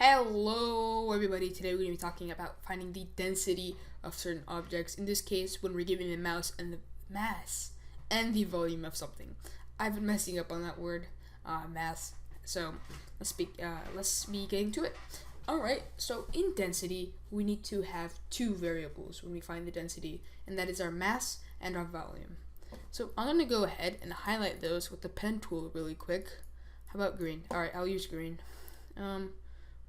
Hello everybody, today we're going to be talking about finding the density of certain objects. In this case, when we're given the mass and the volume of something. I've been messing up on that word, mass. So let's be getting to it. Alright, so in density, we need to have two variables when we find the density, and that is our mass and our volume. So I'm going to go ahead and highlight those with the pen tool really quick. How about green? Alright, I'll use green.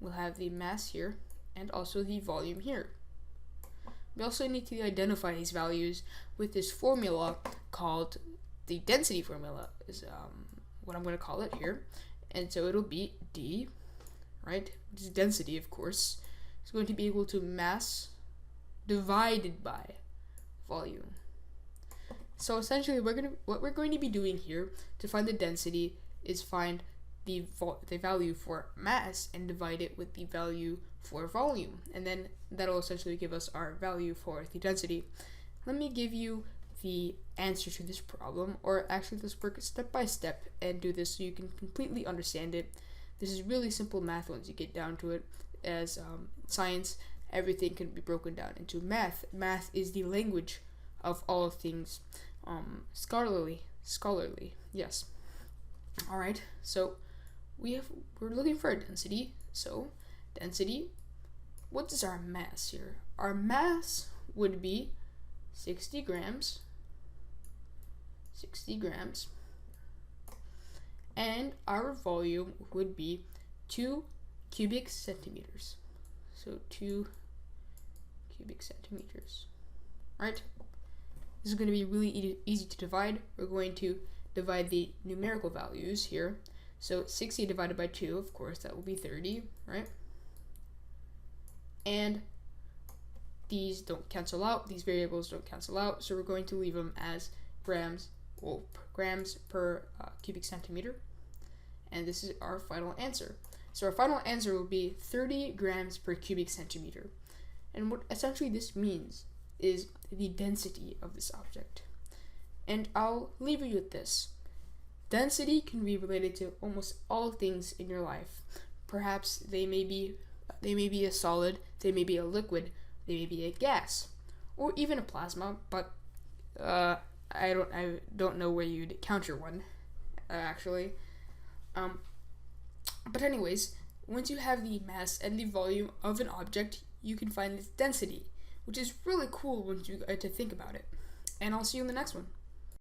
We'll have the mass here and also the volume here. We also need to identify these values with this formula called the density formula, is what I'm going to call it here. And so it'll be D, right, which is density, of course. It's going to be equal to mass divided by volume. So essentially what we're going to be doing here to find the density is find the value for mass and divide it with the value for volume, and then that'll essentially give us our value for the density. Let me give you the answer to this problem, or actually let's work step by step and do this so you can completely understand it. This is really simple math once you get down to it. As science, everything can be broken down into math. Math is the language of all things scholarly, yes. Alright, so we're looking for a density. So density, what is our mass here? Our mass would be 60 grams, and our volume would be 2 cubic centimeters. So 2 cubic centimeters, right? This is going to be really easy to divide. We're going to divide the numerical values here. So 60 divided by 2, of course, that will be 30, right? And these don't cancel out, these variables don't cancel out, so we're going to leave them as grams per cubic centimeter. And this is our final answer. So our final answer will be 30 grams per cubic centimeter. And what essentially this means is the density of this object. And I'll leave you with this. Density can be related to almost all things in your life. Perhaps they may be a solid, they may be a liquid, they may be a gas, or even a plasma. But I don't know where you'd counter one, actually. But anyways, once you have the mass and the volume of an object, you can find its density, which is really cool once you get to think about it. And I'll see you in the next one.